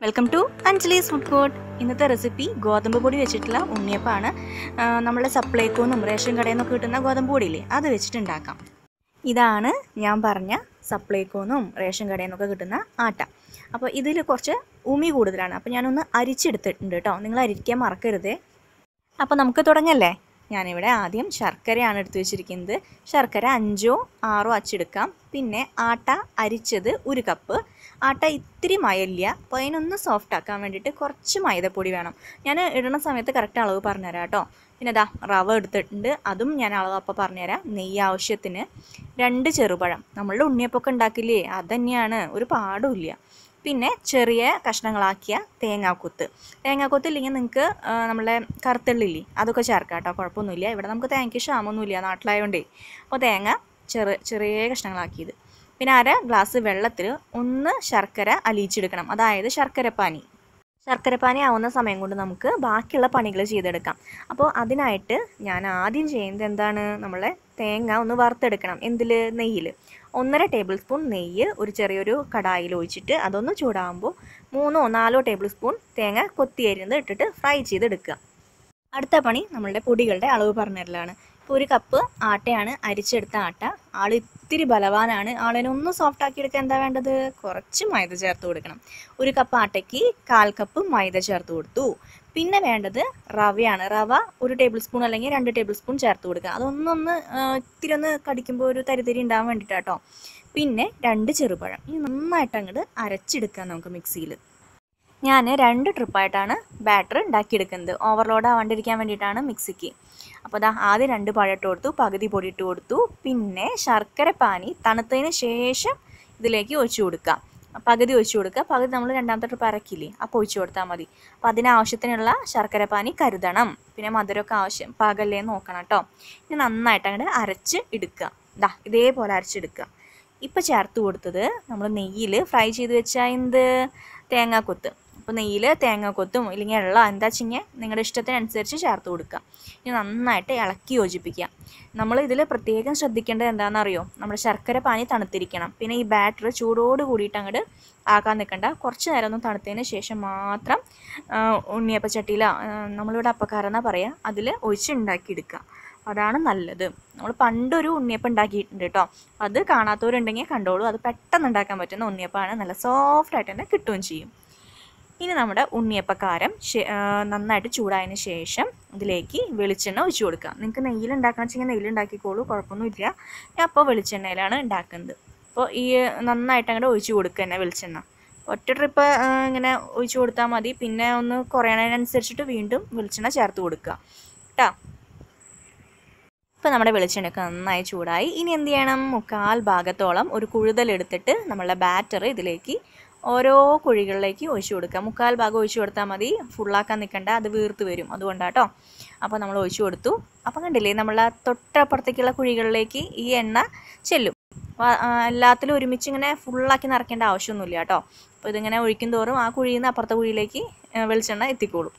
Welcome to Anjali's food court. ഇന്നത്തെ recipe ഗോതമ്പ് പൊടി വെച്ചിട്ടുള്ള ഉണ്ണിയപ്പമാണ്. നമ്മുടെ സപ്ലൈക്കോന്നും റേഷൻ കടയിൽ നിന്നൊക്കെ കിട്ടുന്ന ഗോതമ്പ് പൊടിയില്ലേ, അത് വെച്ചിട്ടുണ്ടാക്കാം. ഇതാണ് ഞാൻ പറഞ്ഞ സപ്ലൈക്കോന്നും റേഷൻ കടയിൽ നിന്നൊക്കെ കിട്ടുന്ന ആട്ട. അപ്പോൾ ഇതിൽ കുറച്ച് ഉമി കൂടുതലാണ്. അപ്പോൾ ഞാനൊന്ന് അരിച്ചെടുത്തിട്ടുണ്ട് കേട്ടോ. നിങ്ങൾ അരിക്കാൻ മറക്കരുതേ. അപ്പോൾ നമുക്ക് തുടങ്ങല്ലേ. ഞാനിവിടെ ആദ്യം ശർക്കരയാണ് എടുത്തു വെച്ചിരിക്കുന്നത്. ശർക്കര 5ഓ 6ഓ അച്ചെടുക്കാം. പിന്നെ ആട്ട അരിച്ചത് 1 കപ്പ്. ആട്ട ഇത്തിരി മയല്ല, അപ്പോൾ അതിനൊന്ന് സോഫ്റ്റ് ആക്കാൻ വേണ്ടിയിട്ട് കുറച്ച് മൈദപ്പൊടി വേണം. ഞാൻ ഇടുന്ന സമയത്ത് കറക്റ്റ് അളവ് പറഞ്ഞുതരാം കേട്ടോ. പിന്നെ ഇതാ റവ എടുത്തിട്ടുണ്ട്, അതും ഞാൻ അളവ് അപ്പോൾ പറഞ്ഞുതരാം. നെയ്യ് ആവശ്യത്തിന്, 2 ചെറുപഴം. നമ്മളുടെ ഉണ്ണിയപ്പൊക്കെ ഉണ്ടാക്കില്ലേ, അത് തന്നെയാണ്, ഒരു പാടുമില്ല. പിന്നെ ചെറിയ കഷ്ണങ്ങളാക്കിയ തേങ്ങാക്കൊത്ത്. തേങ്ങാക്കൊത്ത് ഇല്ലെങ്കിൽ നിങ്ങൾക്ക് നമ്മളെ കറുത്തള്ളില്ലേ, അതൊക്കെ ചേർക്കാം കേട്ടോ, കുഴപ്പമൊന്നുമില്ല. ഇവിടെ നമുക്ക് തേങ്ങയ്ക്ക് ക്ഷാമമൊന്നുമില്ല നാട്ടിലായതുകൊണ്ടേ. അപ്പോൾ തേങ്ങ ചെറിയ കഷ്ണങ്ങളാക്കിയത്. പിന്നെ 1/2 ഗ്ലാസ് വെള്ളത്തിൽ 1 ശർക്കര അലിയിച്ചെടുക്കണം, അതായത് ശർക്കരപ്പാനി ആവുന്ന സമയം കൊണ്ട് നമുക്ക് ബാക്കിയുള്ള പണികൾ ചെയ്തെടുക്കാം. അപ്പോൾ അതിനായിട്ട് ഞാൻ ആദ്യം ചെയ്യുന്നത് എന്താണ്, നമ്മളെ തേങ്ങ ഒന്ന് വറുത്തെടുക്കണം. എന്തിൽ? നെയ്യിൽ. 1.5 ടേബിൾ സ്പൂൺ നെയ്യ് ഒരു ചെറിയൊരു കടായിൽ ഒഴിച്ചിട്ട് അതൊന്ന് ചൂടാകുമ്പോൾ 3ഓ 4ഓ ടേബിൾ സ്പൂൺ തേങ്ങ കൊത്തിയരിഞ്ഞത് ഇട്ടിട്ട് ഫ്രൈ ചെയ്തെടുക്കുക. അടുത്ത പണി നമ്മളുടെ പൊടികളുടെ അളവ് പറഞ്ഞിട്ടുള്ളതാണ്. ഇപ്പോൾ 1 കപ്പ് ആട്ടയാണ് അരിച്ചെടുത്ത ആട്ട. ആൾ ഇത്തിരി ബലവാനാണ്. ആളിനെ ഒന്ന് സോഫ്റ്റ് ആക്കി എടുക്കാൻ എന്താ വേണ്ടത്? കുറച്ച് മൈദ ചേർത്ത് കൊടുക്കണം. 1 കപ്പ് ആട്ടയ്ക്ക് 1/4 കപ്പ് മൈദ ചേർത്ത് കൊടുത്തു. പിന്നെ വേണ്ടത് റവയാണ്. റവ 1 ടേബിൾ സ്പൂൺ അല്ലെങ്കിൽ 2 ടേബിൾ സ്പൂൺ ചേർത്ത് കൊടുക്കുക. അതൊന്നൊന്ന് ഇത്തിരി ഒന്ന് കടിക്കുമ്പോൾ ഒരു തരി ഉണ്ടാകാൻ വേണ്ടിയിട്ടാട്ടോ. പിന്നെ 2 ചെറുപഴം. ഇനി നന്നായിട്ട് അങ്ങോട്ട് അരച്ചെടുക്കാം നമുക്ക് മിക്സിയിൽ. ഞാൻ 2 ട്രിപ്പായിട്ടാണ് ബാറ്റർ ഉണ്ടാക്കിയെടുക്കുന്നത്. ഓവർലോഡ് ആവാണ്ടിരിക്കാൻ വേണ്ടിയിട്ടാണ് മിക്സിക്ക്. അപ്പോൾ അതാ ആദ്യം 2 പഴം ഇട്ട് കൊടുത്തു, പകുതി പൊടി ഇട്ട് കൊടുത്തു. പിന്നെ ശർക്കര പാനി തണുത്തതിന് ശേഷം ഇതിലേക്ക് ഒഴിച്ചു കൊടുക്കുക. പകുതി ഒഴിച്ചു കൊടുക്കുക, പകുതി നമ്മൾ രണ്ടാമത്തെ ട്രിപ്പ് അരക്കില്ലേ, അപ്പോൾ ഒഴിച്ചു കൊടുത്താൽ മതി. അപ്പോൾ അതിനാവശ്യത്തിനുള്ള ശർക്കര പാനി കരുതണം. പിന്നെ മധുരമൊക്കെ പാകല്ലേ നോക്കണം കേട്ടോ. ഇനി നന്നായിട്ട് അങ്ങോട്ട് അരച്ച് എടുക്കുക. ഇതേപോലെ അരച്ചെടുക്കുക. ഇപ്പോൾ ചേർത്ത് കൊടുത്തത് നമ്മൾ നെയ്യിൽ ഫ്രൈ ചെയ്ത് വെച്ചാൽ തേങ്ങാക്കൊത്ത്. അപ്പോൾ നെയ്യിൽ തേങ്ങാക്കൊത്തും ഇല്ലെങ്കിൽ എള്ള എന്താ വെച്ചിങ്ങനെ നിങ്ങളുടെ ഇഷ്ടത്തിനനുസരിച്ച് ചേർത്ത് കൊടുക്കുക. ഇനി നന്നായിട്ട് ഇളക്കി യോജിപ്പിക്കുക. നമ്മൾ ഇതിൽ പ്രത്യേകം ശ്രദ്ധിക്കേണ്ടത് എന്താണെന്നറിയോ, നമ്മുടെ ശർക്കര പാനി തണുത്തിരിക്കണം. പിന്നെ ഈ ബാറ്റർ ചൂടോട് കൂടിയിട്ട് അങ്ങോട്ട് ആക്കാൻ നിൽക്കണ്ട. കുറച്ച് നേരം ഒന്ന് തണുത്തതിന് ശേഷം മാത്രം ഉണ്ണിയപ്പച്ചട്ടിയിലോ, നമ്മളിവിടെ അപ്പക്കാരെന്നാണ് പറയുക, അതിൽ ഒഴിച്ച് ഉണ്ടാക്കിയെടുക്കുക. അതാണ് നല്ലത്. നമ്മൾ പണ്ടൊരു ഉണ്ണിയപ്പം ഉണ്ടാക്കിയിട്ടുണ്ട് കേട്ടോ, അത് കാണാത്തവരുണ്ടെങ്കിൽ കണ്ടോളൂ. അത് പെട്ടെന്ന് ഉണ്ടാക്കാൻ പറ്റുന്ന ഉണ്ണിയപ്പമാണ്, നല്ല സോഫ്റ്റായിട്ട് തന്നെ കിട്ടുകയും ചെയ്യും. ഇനി നമ്മുടെ ഉണ്ണിയപ്പക്കാരം നന്നായിട്ട് ചൂടായതിന് ശേഷം ഇതിലേക്ക് വെളിച്ചെണ്ണ ഒഴിച്ചു കൊടുക്കുക. നിങ്ങൾക്ക് നെയ്യിൽ ഉണ്ടാക്കണം വെച്ചെങ്കിൽ നെയ്യിൽ ഉണ്ടാക്കിക്കോളൂ, കുഴപ്പമൊന്നുമില്ല. ഞാൻ അപ്പോൾ വെളിച്ചെണ്ണയിലാണ് ഉണ്ടാക്കുന്നത്. അപ്പോൾ ഈ നന്നായിട്ട് അങ്ങോട്ട് ഒഴിച്ചു കൊടുക്കുക തന്നെ വെളിച്ചെണ്ണ. ഒറ്റ ട്രിപ്പ് ഇങ്ങനെ ഒഴിച്ചു കൊടുത്താൽ മതി. പിന്നെ ഒന്ന് കുറയണതിനനുസരിച്ചിട്ട് വീണ്ടും വെളിച്ചെണ്ണ ചേർത്ത് കൊടുക്കുക കേട്ടോ. ഇപ്പോൾ നമ്മുടെ വെളിച്ചെണ്ണയൊക്കെ നന്നായി ചൂടായി. ഇനി എന്ത് ചെയ്യണം, 1/4 ഭാഗത്തോളം ഒരു കുഴുതലെടുത്തിട്ട് നമ്മളുടെ ബാറ്റർ ഇതിലേക്ക് ഓരോ കുഴികളിലേക്ക് ഒഴിച്ചു കൊടുക്കുക. 1/4 ഭാഗം ഒഴിച്ചു കൊടുത്താൽ മതി, ഫുള്ളാക്കാൻ നിൽക്കണ്ട, അത് വീർത്ത് വരും, അതുകൊണ്ടാട്ടോ. അപ്പോൾ നമ്മൾ ഒഴിച്ചു കൊടുത്തു. അപ്പം കണ്ടില്ലേ, നമ്മൾ തൊട്ടപ്പുറത്തേക്കുള്ള കുഴികളിലേക്ക് ഈ എണ്ണ ചെല്ലും. എല്ലാത്തിലും ഒരുമിച്ച് ഇങ്ങനെ ഫുള്ളാക്കി നിറയ്ക്കേണ്ട ആവശ്യമൊന്നുമില്ല കേട്ടോ. അപ്പോൾ ഇതിങ്ങനെ ഒഴിക്കും തോറും ആ കുഴിയിൽ നിന്ന് അപ്പുറത്തെ കുഴിയിലേക്ക് വെളിച്ചെണ്ണ എത്തിക്കോളും.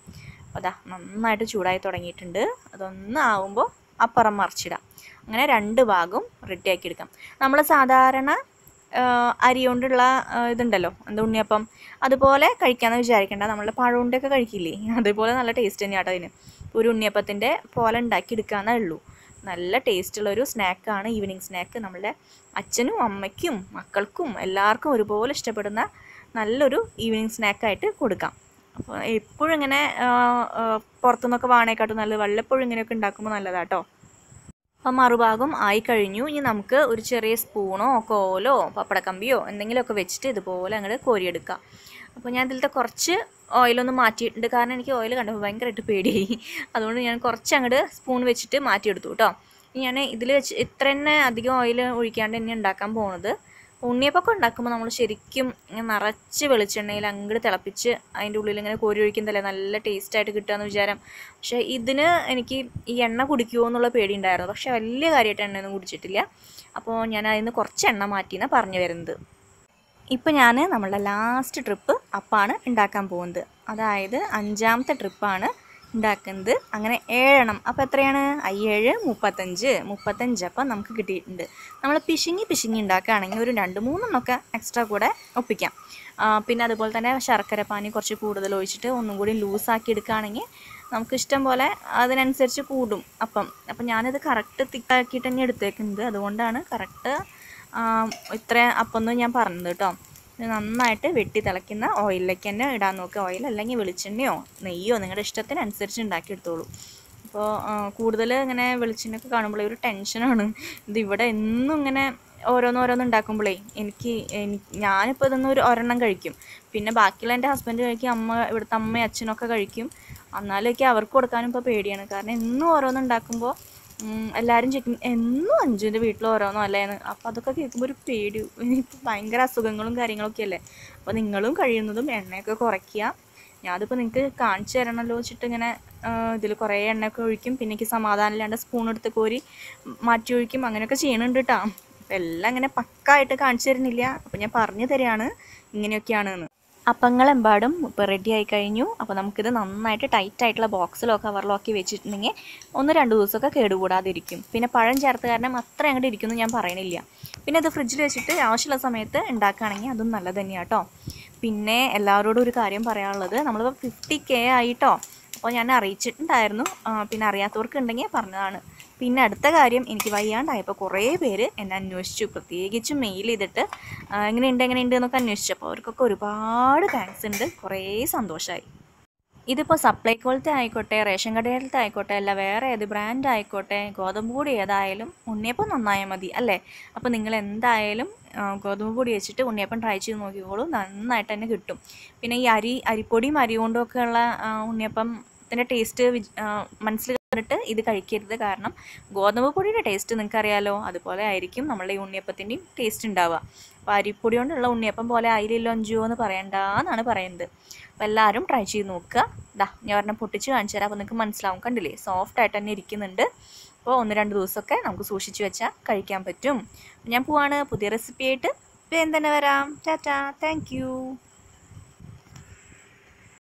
അപ്പോൾ അതാ നന്നായിട്ട് ചൂടായി തുടങ്ങിയിട്ടുണ്ട്. അതൊന്ന് ആവുമ്പോൾ അപ്പുറം മറിച്ചിടാം. അങ്ങനെ 2 ഭാഗവും റെഡിയാക്കി എടുക്കാം. നമ്മൾ സാധാരണ അരി കൊണ്ടുള്ള ഇതുണ്ടല്ലോ, ഉണ്ണിയപ്പം, അതുപോലെ കഴിക്കാമെന്ന് വിചാരിക്കേണ്ട. നമ്മൾ പഴമുണ്ടൊക്കെ കഴിക്കില്ലേ, അതേപോലെ നല്ല ടേസ്റ്റ് തന്നെയാണ് അതിന്. ഒരു ഉണ്ണിയപ്പത്തിൻ്റെ പോലെ ഉണ്ടാക്കിയെടുക്കാന്നേ ഉള്ളൂ. നല്ല ടേസ്റ്റുള്ളൊരു സ്നാക്കാണ്, ഈവനിങ് സ്നാക്ക്. നമ്മളുടെ അച്ഛനും അമ്മയ്ക്കും മക്കൾക്കും എല്ലാവർക്കും ഒരുപോലെ ഇഷ്ടപ്പെടുന്ന നല്ലൊരു ഈവനിങ് സ്നാക്കായിട്ട് കൊടുക്കാം. അപ്പോൾ എപ്പോഴും ഇങ്ങനെ പുറത്തുനിന്നൊക്കെ വാങ്ങണേക്കാട്ടും നല്ലത് വല്ലപ്പോഴും ഇങ്ങനെയൊക്കെ ഉണ്ടാക്കുമ്പോൾ നല്ലതാട്ടോ. അപ്പം മറുഭാഗം ആയി കഴിഞ്ഞു. ഇനി നമുക്ക് ഒരു ചെറിയ സ്പൂണോ കോലോ പപ്പടക്കമ്പിയോ എന്തെങ്കിലുമൊക്കെ വെച്ചിട്ട് ഇതുപോലെ അങ്ങോട്ട് കോരിയെടുക്കാം. അപ്പോൾ ഞാൻ ഇതിലത്തെ കുറച്ച് ഓയിലൊന്ന് മാറ്റിയിട്ടുണ്ട്, കാരണം എനിക്ക് ഓയിൽ കണ്ടപ്പോൾ ഭയങ്കരമായിട്ട് പേടിയായി. അതുകൊണ്ട് ഞാൻ കുറച്ച് അങ്ങോട്ട് സ്പൂൺ വെച്ചിട്ട് മാറ്റിയെടുത്തു കേട്ടോ. ഞാൻ ഇതിൽ വെച്ച് ഇത്ര തന്നെ അധികം ഓയിൽ ഒഴിക്കാണ്ട് തന്നെ ഉണ്ടാക്കാൻ പോകുന്നത്. ഉണ്ണിയപ്പൊക്കെ ഉണ്ടാക്കുമ്പോൾ നമ്മൾ ശരിക്കും ഇങ്ങനെ നിറച്ച് വെളിച്ചെണ്ണയിൽ അങ്ങോട്ട് തിളപ്പിച്ച് അതിൻ്റെ ഉള്ളിൽ ഇങ്ങനെ കോരി ഒഴിക്കുന്നതല്ലേ നല്ല ടേസ്റ്റായിട്ട് കിട്ടുകയെന്ന് വിചാരം. പക്ഷേ ഇതിന് എനിക്ക് ഈ എണ്ണ കുടിക്കുമോ എന്നുള്ള പേടി ഉണ്ടായിരുന്നു. പക്ഷേ വലിയ കാര്യമായിട്ട് എണ്ണയൊന്നും കുടിച്ചിട്ടില്ല. അപ്പോൾ ഞാൻ അതിൽ നിന്ന് കുറച്ച് എണ്ണ മാറ്റിയെന്നാണ് പറഞ്ഞു വരുന്നത്. ഇപ്പോൾ ഞാൻ നമ്മളുടെ ലാസ്റ്റ് ട്രിപ്പ് അപ്പാണ് ഉണ്ടാക്കാൻ പോകുന്നത്. അതായത് 5ാമത്തെ ട്രിപ്പാണ് ഉണ്ടാക്കുന്നത്. അങ്ങനെ 7 എണ്ണം. അപ്പോൾ എത്രയാണ്? 7 35. അപ്പം നമുക്ക് കിട്ടിയിട്ടുണ്ട്. നമ്മൾ പിശുങ്ങി ഉണ്ടാക്കുകയാണെങ്കിൽ ഒരു 2-3 എണ്ണമൊക്കെ എക്സ്ട്രാ കൂടെ ഒപ്പിക്കാം. പിന്നെ അതുപോലെ തന്നെ ശർക്കര പാനി കുറച്ച് കൂടുതൽ ഒഴിച്ചിട്ട് ഒന്നും കൂടി ലൂസാക്കി എടുക്കുകയാണെങ്കിൽ നമുക്ക് ഇഷ്ടം പോലെ അതിനനുസരിച്ച് കൂടും അപ്പം ഞാനിത് കറക്റ്റ് തിക്കാക്കിയിട്ട് തന്നെ എടുത്തേക്കുന്നത്. അതുകൊണ്ടാണ് കറക്റ്റ് ഇത്ര അപ്പം ഞാൻ പറഞ്ഞത് കേട്ടോ. നന്നായിട്ട് വെട്ടി തിളയ്ക്കുന്ന ഓയിലിലേക്ക് തന്നെ ഇടാൻ നോക്കുക. ഓയിൽ അല്ലെങ്കിൽ വെളിച്ചെണ്ണയോ നെയ്യോ നിങ്ങളുടെ ഇഷ്ടത്തിനനുസരിച്ച് ഉണ്ടാക്കിയെടുത്തോളൂ. അപ്പോൾ കൂടുതൽ ഇങ്ങനെ വെളിച്ചെണ്ണയൊക്കെ കാണുമ്പോഴേ ഒരു ടെൻഷനാണ്. ഇതിവിടെ എന്നും ഇങ്ങനെ ഓരോന്നോരോന്ന് ഉണ്ടാക്കുമ്പോഴേ ഞാനിപ്പോൾ ഇതൊന്നും ഒരെണ്ണം കഴിക്കും. പിന്നെ ബാക്കിയുള്ള എൻ്റെ ഹസ്ബൻഡ് കഴിക്കും, ഇവിടുത്തെ അമ്മയും അച്ഛനൊക്കെ കഴിക്കും. എന്നാലൊക്കെ അവർക്ക് കൊടുക്കാനും ഇപ്പോൾ പേടിയാണ്. കാരണം എന്നും ഓരോന്ന് ഉണ്ടാക്കുമ്പോൾ എല്ലാവരും ചോദിക്കും എന്നും അഞ്ജുവിൻ്റെ വീട്ടിൽ ഓരോന്നോ അല്ലേന്ന്. അപ്പോൾ അതൊക്കെ കേൾക്കുമ്പോൾ ഒരു പേടി. ഇപ്പോൾ ഭയങ്കര അസുഖങ്ങളും കാര്യങ്ങളൊക്കെ അല്ലേ. അപ്പോൾ നിങ്ങളും കഴിയുന്നതും എണ്ണയൊക്കെ കുറയ്ക്കുക. ഞാനിപ്പോൾ നിങ്ങൾക്ക് കാണിച്ചു തരണമല്ലോ വെച്ചിട്ട് ഇങ്ങനെ ഇതിൽ കുറേ എണ്ണയൊക്കെ ഒഴിക്കും. പിന്നെ എനിക്ക് സമാധാനമില്ലാണ്ട് സ്പൂൺ എടുത്ത് കോരി മാറ്റി ഒഴിക്കും. അങ്ങനെയൊക്കെ ചെയ്യണുണ്ട് കേട്ടോ. അപ്പോൾ എല്ലാം ഇങ്ങനെ പക്കായിട്ട് കാണിച്ചു തരുന്നില്ല. അപ്പോൾ ഞാൻ പറഞ്ഞു തരികയാണ് ഇങ്ങനെയൊക്കെയാണെന്ന്. അപ്പങ്ങളെമ്പാടും ഇപ്പോൾ റെഡി ആയി കഴിഞ്ഞു. അപ്പോൾ നമുക്കിത് നന്നായിട്ട് ടൈറ്റായിട്ടുള്ള ബോക്സിലോ കവറിലോ ആക്കി വെച്ചിട്ടുണ്ടെങ്കിൽ 1-2 ദിവസമൊക്കെ കേടുകൂടാതിരിക്കും. പിന്നെ പഴം ചേർത്ത് കാരണം അത്ര അങ്ങോട്ട് ഇരിക്കുമെന്ന് ഞാൻ പറയണില്ല. പിന്നെ ഇത് ഫ്രിഡ്ജിൽ വെച്ചിട്ട് ആവശ്യമുള്ള സമയത്ത് ഉണ്ടാക്കുകയാണെങ്കിൽ അതും നല്ലത് തന്നെയാണ് കേട്ടോ. പിന്നെ എല്ലാവരോടും ഒരു കാര്യം പറയാനുള്ളത്, നമ്മളിപ്പോൾ 50K ആയിട്ടോ. അപ്പോൾ ഞാൻ അറിയിച്ചിട്ടുണ്ടായിരുന്നു. പിന്നെ അറിയാത്തവർക്ക് ഉണ്ടെങ്കിൽ പറഞ്ഞതാണ്. പിന്നെ അടുത്ത കാര്യം, എനിക്ക് വയ്യാണ്ടായപ്പോൾ കുറേ പേര് എന്നെ അന്വേഷിച്ചു. പ്രത്യേകിച്ചും മെയിൽ ചെയ്തിട്ട് എങ്ങനെയുണ്ട് എന്നൊക്കെ അന്വേഷിച്ചു. അപ്പോൾ അവർക്കൊക്കെ ഒരുപാട് താങ്ക്സ് ഉണ്ട്. കുറേ സന്തോഷമായി. ഇതിപ്പോൾ സപ്ലൈകോളത്തെ ആയിക്കോട്ടെ, റേഷൻ കടയിലത്തെ ആയിക്കോട്ടെ, അല്ല വേറെ ഏത് ബ്രാൻഡ് ആയിക്കോട്ടെ, ഗോതമ്പ് പൊടി ഏതായാലും ഉണ്ണിയപ്പം നന്നായാൽ മതി അല്ലേ. അപ്പോൾ നിങ്ങൾ എന്തായാലും ഗോതമ്പ് പൊടി വെച്ചിട്ട് ഉണ്ണിയപ്പം ട്രൈ ചെയ്ത് നോക്കിക്കോളൂ. നന്നായിട്ട് തന്നെ കിട്ടും. പിന്നെ ഈ അരിപ്പൊടിയും അരി കൊണ്ടുമൊക്കെ ഉള്ള ഉണ്ണിയപ്പത്തിൻ്റെ ടേസ്റ്റ് മനസ്സിൽ കണ്ടിട്ട് ഇത് കഴിക്കരുത്. കാരണം ഗോതമ്പ് പൊടിയുടെ ടേസ്റ്റ് നിങ്ങൾക്കറിയാലോ, അതുപോലെ ആയിരിക്കും നമ്മളുടെ ഈ ഉണ്ണിയപ്പത്തിൻ്റെയും ടേസ്റ്റ് ഉണ്ടാവുക. അപ്പോൾ അരിപ്പൊടി കൊണ്ടുള്ള ഉണ്ണിയപ്പം പോലെ ആയില്ലല്ലോ അഞ്ചുവോ എന്ന് പറയണ്ടെന്നാണ് പറയുന്നത്. അപ്പോൾ എല്ലാവരും ട്രൈ ചെയ്ത് നോക്കുക. ഞാൻ ഒരെണ്ണം പൊട്ടിച്ച് കാണിച്ചു തരാം. അപ്പോൾ നിങ്ങൾക്ക് മനസ്സിലാവും. കണ്ടില്ലേ, സോഫ്റ്റായിട്ട് തന്നെ ഇരിക്കുന്നുണ്ട്. അപ്പോൾ 1-2 ദിവസമൊക്കെ നമുക്ക് സൂക്ഷിച്ച് വെച്ചാൽ കഴിക്കാൻ പറ്റും. ഞാൻ പോവാണ് പുതിയ റെസിപ്പി ആയിട്ട്. വേഗം തന്നെ വരാം. Tata, thank you.